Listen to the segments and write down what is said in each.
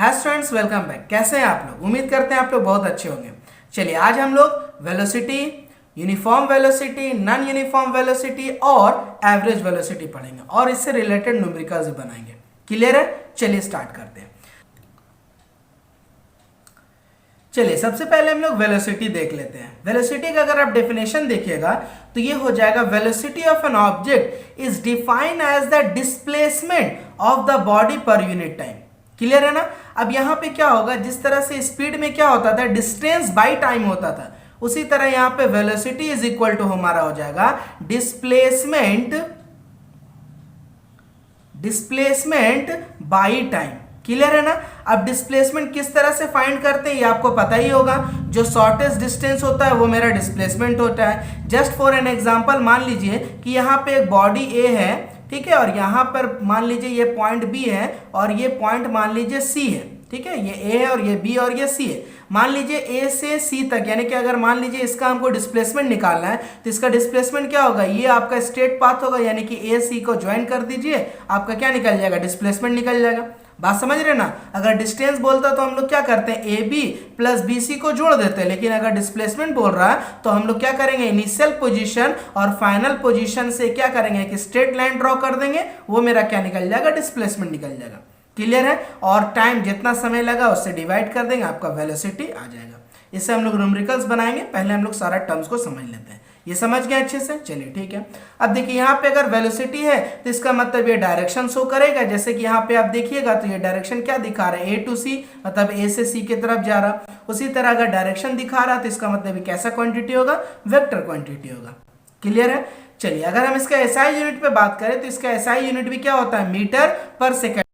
Hi students, welcome back. कैसे हैं आप लोग? उम्मीद करते हैं आप लोग बहुत अच्छे होंगे। चलिए आज हम लोग velocity, uniform velocity, non uniform velocity और एवरेज वेलोसिटी पढ़ेंगे और इससे रिलेटेड न्यूमेरिकल्स भी बनाएंगे। क्लियर है? चलिए स्टार्ट करते हैं। चलिए सबसे पहले हम लोग वेलोसिटी देख लेते हैं। वेलोसिटी का अगर आप डेफिनेशन देखिएगा तो ये हो जाएगा, velocity of an object is defined as the displacement of the body per unit time. Clear है ना? अब यहां पे क्या होगा, जिस तरह से स्पीड में क्या होता था, डिस्टेंस बाय टाइम होता था, उसी तरह यहां पे वेलोसिटी इज इक्वल टू हमारा हो जाएगा डिस्प्लेसमेंट बाय टाइम। क्लियर है ना? अब डिस्प्लेसमेंट किस तरह से फाइंड करते हैं ये आपको पता ही होगा। जो शॉर्टेस्ट डिस्टेंस होता है वो मेरा डिस्प्लेसमेंट होता है। जस्ट फॉर एन एग्जांपल मान लीजिए कि यहाँ पे एक बॉडी ए है, ठीक है, और यहाँ पर मान लीजिए ये पॉइंट बी है और ये पॉइंट मान लीजिए सी है। ठीक है, ये ए है और ये बी और ये सी है। मान लीजिए ए से सी तक, यानी कि अगर मान लीजिए इसका हमको डिस्प्लेसमेंट निकालना है तो इसका डिस्प्लेसमेंट क्या होगा, ये आपका स्ट्रेट पाथ होगा, यानी कि ए सी को ज्वाइन कर दीजिए, आपका क्या निकल जाएगा, डिस्प्लेसमेंट निकल जाएगा। बात समझ रहे ना? अगर डिस्टेंस बोलता तो हम लोग क्या करते हैं, A B plus B C को जोड़ देते हैं, लेकिन अगर डिस्प्लेसमेंट बोल रहा है तो हम लोग क्या करेंगे, इनिशियल पोजीशन और फाइनल पोजीशन से क्या करेंगे कि स्ट्रेट लाइन ड्रॉ कर देंगे, वो मेरा क्या निकल जाएगा, डिस्प्लेसमेंट निकल जाएगा। क्लियर है? और टाइम जितना समय लगा उससे डिवाइड कर देंगे, आपका वेलोसिटी आ जाएगा। इससे हम लोग न्यूमेरिकल्स बनाएंगे। पहले हम लोग सारा टर्म्स को समझ लेते हैं। ये समझ गए अच्छे से? चलिए ठीक है। अब देखिए यहाँ पे अगर वेलोसिटी है तो इसका मतलब ये डायरेक्शन शो करेगा। जैसे कि यहाँ पे आप देखिएगा तो ये डायरेक्शन क्या दिखा रहा है, ए टू सी, मतलब ए से सी की तरफ जा रहा। उसी तरह अगर डायरेक्शन दिखा रहा तो इसका मतलब ये कैसा क्वांटिटी होगा, वेक्टर क्वांटिटी होगा। क्लियर है? चलिए अगर हम इसका एसआई यूनिट पे बात करें तो इसका एसआई यूनिट भी क्या होता है, मीटर पर सेकेंड।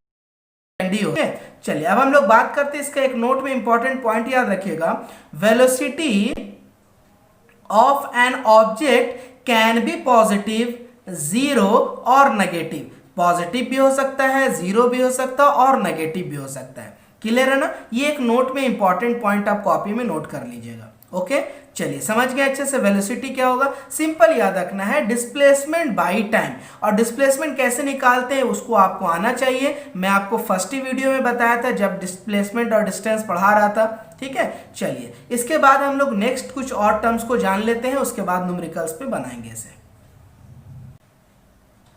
चलिए अब हम लोग बात करते हैं इसका, एक नोट में इंपॉर्टेंट पॉइंट याद रखिएगा, velocity of an object can be positive, zero और नेगेटिव। पॉजिटिव भी हो सकता है, जीरो भी हो सकता है और नेगेटिव भी हो सकता है। क्लियर है ना? ये एक नोट में इंपॉर्टेंट पॉइंट आप कॉपी में नोट कर लीजिएगा। ओके, चलिए समझ गए अच्छे से। वेलोसिटी क्या होगा, सिंपल याद रखना है, डिस्प्लेसमेंट बाय टाइम। और डिस्प्लेसमेंट कैसे निकालते हैं उसको आपको आना चाहिए। मैं आपको फर्स्ट ही वीडियो में बताया था जब डिस्प्लेसमेंट और डिस्टेंस पढ़ा रहा था। ठीक है, चलिए इसके बाद हम लोग नेक्स्ट कुछ और टर्म्स को जान लेते हैं, उसके बाद न्यूमेरिकल्स पे बनाएंगे इसे।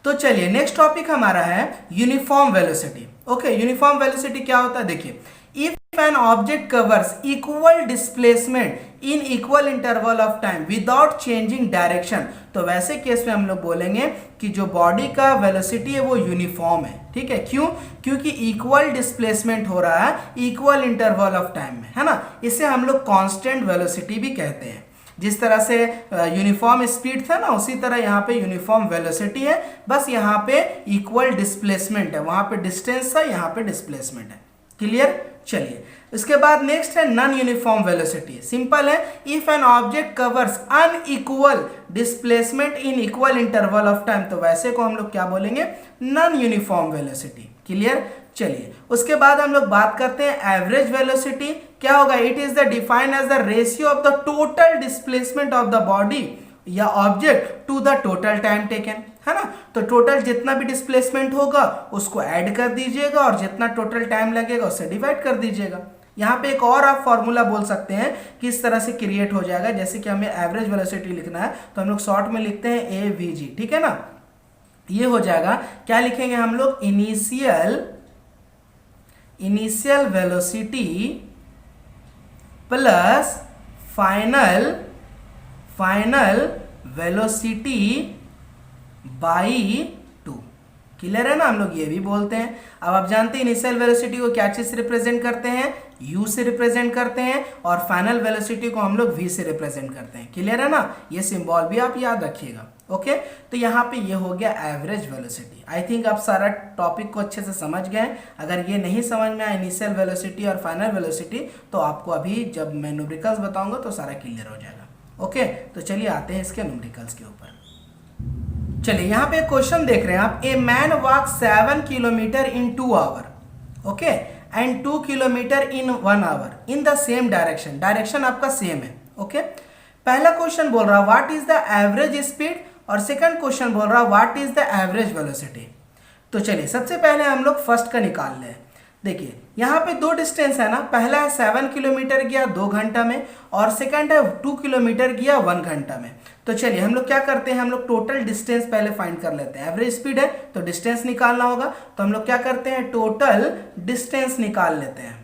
तो चलिए नेक्स्ट टॉपिक हमारा है uniform velocity. Okay, uniform velocity क्या होता है, देखिए, if an object covers equal displacement in equal interval of time without changing direction, तो वैसे केस में हम लोग बोलेंगे कि जो बॉडी का वेलोसिटी है वो यूनिफॉर्म है। ठीक है, क्यों? क्योंकि इक्वल डिस्प्लेसमेंट हो रहा है इक्वल इंटरवल ऑफ टाइम में, है ना? इसे हम लोग कांस्टेंट वेलोसिटी भी कहते हैं। जिस तरह से यूनिफॉर्म स्पीड था ना, उसी तरह यहाँ पे यूनिफॉर्म वेलोसिटी है, बस यहाँ पे इक्वल डिस्प्लेसमेंट है, वहां पे डिस्टेंस था, यहाँ पे डिस्प्लेसमेंट है। क्लियर? चलिए इसके बाद नेक्स्ट है नॉन यूनिफॉर्म वेलोसिटी। सिंपल है, if an object covers unequal displacement in equal interval of time, तो वैसे को हम लोग क्या बोलेंगे, नॉन यूनिफॉर्म वेलोसिटी। क्लियर? चलिए उसके बाद हम लोग बात करते हैं एवरेज वेलोसिटी। क्या होगा, it is the defined as the ratio of the total displacement of the body या object to the total time taken, है ना? तो टोटल जितना भी डिस्प्लेसमेंट होगा उसको ऐड कर दीजिएगा और जितना टोटल टाइम लगेगा उससे डिवाइड कर दीजिएगा। यहाँ पे एक और आप फॉर्मूला बोल सकते हैं कि इस तरह से क्रिएट हो जाएगा। जैसे कि हमें एवरेज वेलोसिटी लिखना है तो हम लोग शॉर्ट में लिखते हैं AVG। ठीक है ना? ये हो जाएगा, क्या लिखेंगे हम लोग, initial velocity plus final velocity by 2। Clear है ना? हम लोग ये भी बोलते हैं। अब आप जानते हैं इनिशियल वेलोसिटी को क्या चीज से रिप्रेजेंट करते हैं, u से रिप्रेजेंट करते हैं, और फाइनल वेलोसिटी को हम लोग v से रिप्रेजेंट करते हैं। क्लियर है ना? ये सिंबल भी आप याद रखिएगा। ओके, तो यहाँ पे ये हो गया एवरेज वेलोसिटी। आई थिंक आप सारा टॉपिक को अच्छे से समझ गए। अगर ये नहीं समझ में आया इनिशियल वेलोसिटी और फाइनल वेलोसिटी, तो आपको अभी जब मैं न्यूमेरिकल्स बताऊंगा तो सारा क्लियर हो जाएगा। ओके, तो चलिए आते हैं इसके न्यूमेरिकल्स के ऊपर। चलिए यहाँ पे क्वेश्चन देख रहे हैं आप, a man walk 7 kilometer in 2 hour, okay, and 2 kilometer in 1 hour in the same direction. Direction आपका सेम है। ओके, पहला क्वेश्चन बोल रहा what is the average speed, और सेकंड क्वेश्चन बोल रहा what is the average velocity. तो चलिए सबसे पहले हम लोग फर्स्ट का निकाल लें। देखिए यहाँ पे दो डिस्टेंस है ना, पहला है 7 किलोमीटर गया 2 घंटा में और सेकंड है 2 किलोमीटर गया 1 घंटा में। तो चलिए हम लोग क्या करते हैं, हम लोग टोटल डिस्टेंस पहले फाइंड कर लेते हैं। एवरेज स्पीड है तो डिस्टेंस निकालना होगा, तो हम लोग क्या करते हैं, टोटल डिस्टेंस निकाल लेते हैं।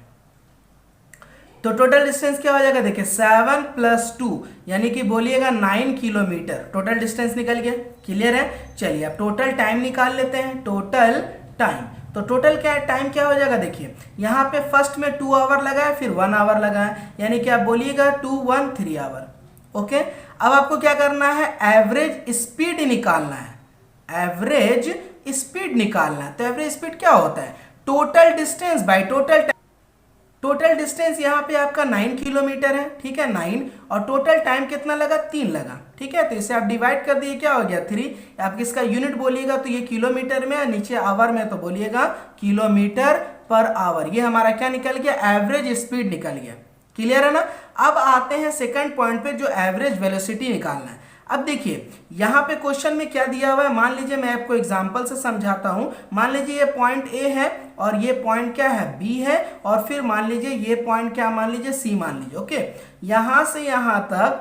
तो टोटल डिस्टेंस क्या हो जाएगा, देखिए 7 + 2 यानी कि बोलिएगा 9 किलोमीटर टोटल डिस्टेंस निकल गया। क्लियर है। चलिए अब टोटल टाइम निकाल लेते हैं, टोटल टाइम। तो टोटल क्या टाइम क्या हो जाएगा, देखिए यहाँ पे फर्स्ट में 2 आवर लगा है, फिर 1 आवर लगा है, यानी कि आप बोलिएगा 2 1 3 आवर। ओके, अब आपको क्या करना है, एवरेज स्पीड निकालना है। एवरेज स्पीड निकालना है। तो एवरेज स्पीड क्या होता है, total distance by total time. Total distance यहाँ पे आपका 9 किलोमीटर है, ठीक है 9, और टोटल टाइम कितना लगा, 3 लगा, ठीक है। तो इसे आप डिवाइड कर दिए, क्या हो गया 3। आप किसका यूनिट बोलिएगा तो ये किलोमीटर में, नीचे आवर में तो बोलिएगा किलोमीटर पर आवर। ये हमारा क्या निकल गया, एवरेज स्पीड निकल गया। क्लियर है ना। अब आते हैं सेकंड पॉइंट पे, जो एवरेज वेलोसिटी निकालना है। अब देखिए यहाँ पे क्वेश्चन में क्या दिया हुआ है, मान लीजिए मैं आपको एग्जांपल से समझाता हूं। मान लीजिए ये पॉइंट ए है और ये पॉइंट क्या है, बी है, और फिर मान लीजिए ये पॉइंट क्या, मान लीजिए सी मान लीजिए। ओके, यहां से यहां तक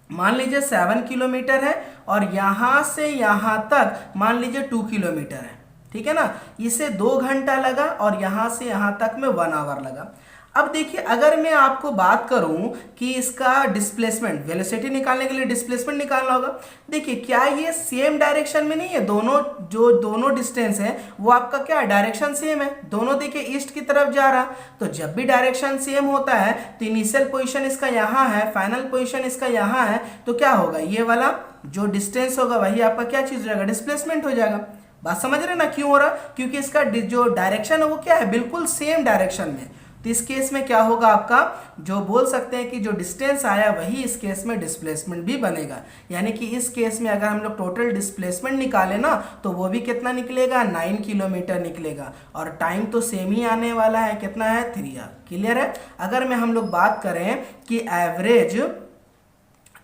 मान लीजिए 7 किलोमीटर है और यहां से यहां तक मान लीजिए 2 किलोमीटर है, ठीक है ना। इसे 2 घंटा लगा और यहां से यहां तक में 1 आवर लगा। अब देखिए अगर मैं आपको बात करूं कि इसका डिस्प्लेसमेंट, वेलोसिटी निकालने के लिए डिस्प्लेसमेंट निकालना होगा। देखिए क्या ये सेम डायरेक्शन में नहीं है, दोनों डिस्टेंस है वो आपका क्या डायरेक्शन सेम है, दोनों देखिए ईस्ट की तरफ जा रहा। तो जब भी डायरेक्शन सेम होता है तो इनिशियल पोजीशन इसका यहाँ है, फाइनल पोजीशन इसका यहाँ है, तो क्या होगा, ये वाला जो डिस्टेंस होगा वही आपका क्या चीज हो जाएगा, डिस्प्लेसमेंट हो जाएगा। बात समझ रहे ना क्यों हो रहा, क्योंकि इसका जो डायरेक्शन है वो क्या है, बिल्कुल सेम डायरेक्शन में। तो इस केस में क्या होगा, आपका जो बोल सकते हैं कि जो डिस्टेंस आया वही इस केस में डिस्प्लेसमेंट भी बनेगा। यानी कि इस केस में अगर हम लोग टोटल डिस्प्लेसमेंट निकाले ना तो वो भी कितना निकलेगा, 9 किलोमीटर निकलेगा, और टाइम तो सेम ही आने वाला है, कितना है 3 आवर। क्लियर है। अगर मैं हम लोग बात करें कि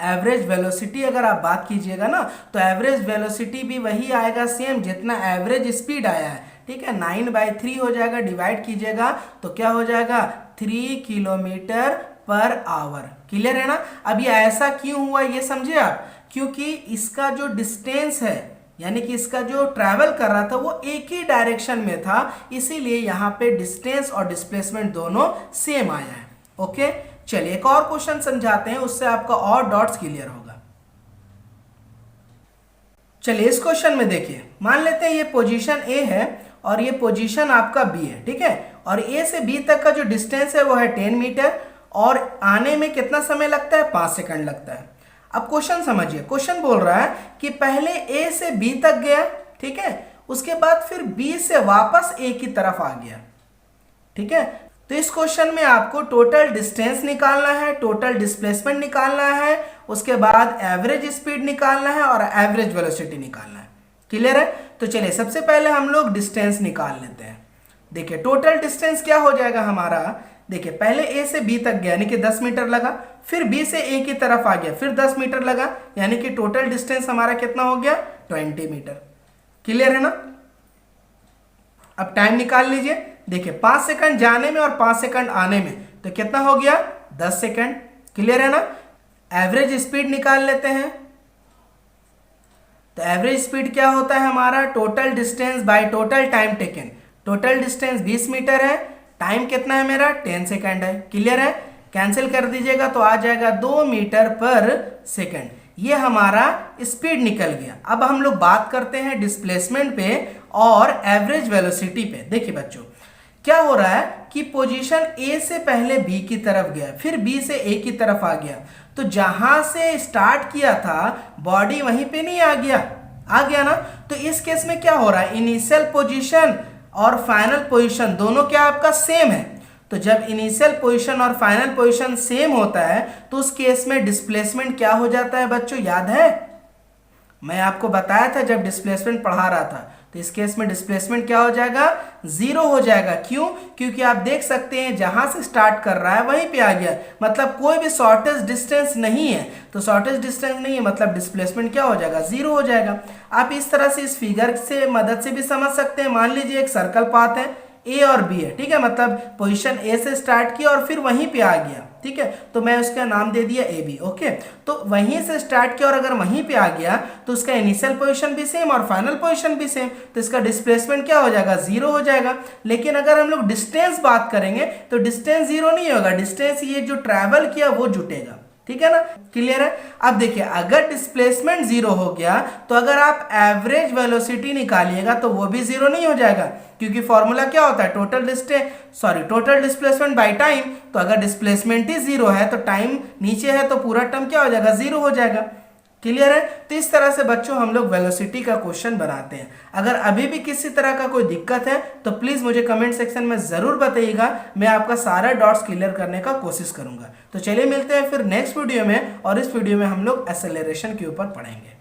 एवरेज वेलोसिटी अगर आप बात कीजिएगा ना तो एवरेज वेलोसिटी भी वही आएगा सेम जितना एवरेज स्पीड आया है, ठीक है। 9/3 हो जाएगा, डिवाइड कीजिएगा तो क्या हो जाएगा, 3 किलोमीटर पर आवर। क्लियर है ना। अब ये ऐसा क्यों हुआ ये समझे आप, क्योंकि इसका जो डिस्टेंस है यानी कि इसका जो ट्रैवल कर रहा था वो एक ही डायरेक्शन में था, इसीलिए यहाँ पे डिस्टेंस और डिस्प्लेसमेंट दोनों सेम आया है। ओके, चलिए एक और क्वेश्चन समझाते हैं, उससे आपका और डॉट्स क्लियर होगा। चलिए इस क्वेश्चन में देखिए, मान लेते हैं ये पोजीशन ए है और ये पोजीशन आपका बी है, ठीक है। और ए से बी तक का जो डिस्टेंस है वो है 10 मीटर, और आने में कितना समय लगता है, 5 सेकंड लगता है। अब क्वेश्चन समझिए, क्वेश्चन बोल रहा है कि पहले ए से बी तक गया, ठीक है, उसके बाद फिर बी से वापस ए की तरफ आ गया, ठीक है। तो इस क्वेश्चन में आपको टोटल डिस्टेंस निकालना है, टोटल डिस्प्लेसमेंट निकालना है, उसके बाद एवरेज स्पीड निकालना है और एवरेज वेलोसिटी निकालना है। क्लियर है। तो चलिए सबसे पहले हम लोग डिस्टेंस निकाल लेते हैं। देखिए टोटल डिस्टेंस क्या हो जाएगा हमारा, देखिए पहले ए से बी तक गया यानी कि 10 मीटर लगा, फिर बी से ए की तरफ आ गया फिर 10 मीटर लगा, यानी कि टोटल डिस्टेंस हमारा कितना हो गया, 20 मीटर। क्लियर है ना। अब टाइम निकाल लीजिए, देखिए 5 सेकंड जाने में और 5 सेकंड आने में, तो कितना हो गया, 10 सेकंड। क्लियर है ना। एवरेज स्पीड निकाल लेते हैं। तो एवरेज स्पीड क्या होता है हमारा, total distance by total time taken. Total distance 20 meter है, टाइम कितना है मेरा, 10 सेकंड है। क्लियर है। कैंसिल कर दीजिएगा तो आ जाएगा 2 मीटर पर सेकंड। ये हमारा स्पीड निकल गया। अब हम लोग बात करते हैं डिस्प्लेसमेंट पे और एवरेज वेलोसिटी पे। देखिए बच्चों क्या हो रहा है कि पोजीशन ए से पहले बी की तरफ गया, फिर बी से ए की तरफ आ गया, तो जहां से स्टार्ट किया था बॉडी वहीं पे नहीं आ गया ना। तो इस केस में क्या हो रहा है, इनिशियल पोजीशन और फाइनल पोजीशन दोनों क्या आपका सेम है। तो जब इनिशियल पोजीशन और फाइनल पोजीशन सेम होता है तो उस केस में डिस्प्लेसमेंट क्या हो जाता है बच्चों, याद है मैं आपको बताया था जब डिस्प्लेसमेंट पढ़ा रहा था। तो इस केस में डिस्प्लेसमेंट क्या हो जाएगा, 0 हो जाएगा। क्यों, क्योंकि आप देख सकते हैं जहां से स्टार्ट कर रहा है वहीं पे आ गया, मतलब कोई भी शॉर्टेस्ट डिस्टेंस नहीं है। तो शॉर्टेस्ट डिस्टेंस नहीं है मतलब डिस्प्लेसमेंट क्या हो जाएगा, 0 हो जाएगा। आप इस तरह से इस फिगर से मदद से भी समझ सकते हैं। मान लीजिए एक सर्कल पाथ है, ए और बी है, ठीक है, मतलब पोजीशन ए से स्टार्ट किया और फिर वहीं पे आ गया, ठीक है, तो मैं उसका नाम दे दिया ए बी। ओके, तो वहीं से स्टार्ट किया और अगर वहीं पे आ गया तो उसका इनिशियल पोजीशन भी सेम और फाइनल पोजीशन भी सेम, तो इसका डिस्प्लेसमेंट क्या हो जाएगा, जीरो हो जाएगा। लेकिन अगर हम लोग डिस्टेंस बात करेंगे तो डिस्टेंस जीरो नहीं होगा, डिस्टेंस ये जो ट्रैवल किया वो जुटेगा, ठीक है ना, क्लियर है। अब देखिए अगर डिस्प्लेसमेंट जीरो हो गया तो अगर आप एवरेज वेलोसिटी निकालिएगा तो वो भी जीरो नहीं हो जाएगा, क्योंकि फॉर्मूला क्या होता है, टोटल डिस्प्लेसमेंट बाय टाइम। तो अगर डिस्प्लेसमेंट ही जीरो है तो टाइम नीचे है तो पूरा टर्म क्या हो जाएगा, जीरो हो जाएगा, क्लियर है। तो इस तरह से बच्चों हम लोग वेलोसिटी का क्वेश्चन बनाते हैं। अगर अभी भी किसी तरह का कोई दिक्कत है तो प्लीज मुझे कमेंट सेक्शन में जरूर बताइएगा, मैं आपका सारा डॉट्स क्लियर करने का कोशिश करूंगा। तो चलिए मिलते हैं फिर नेक्स्ट वीडियो में, और इस वीडियो में हम लोग एक्सेलरेशन के ऊपर पढ़ेंगे।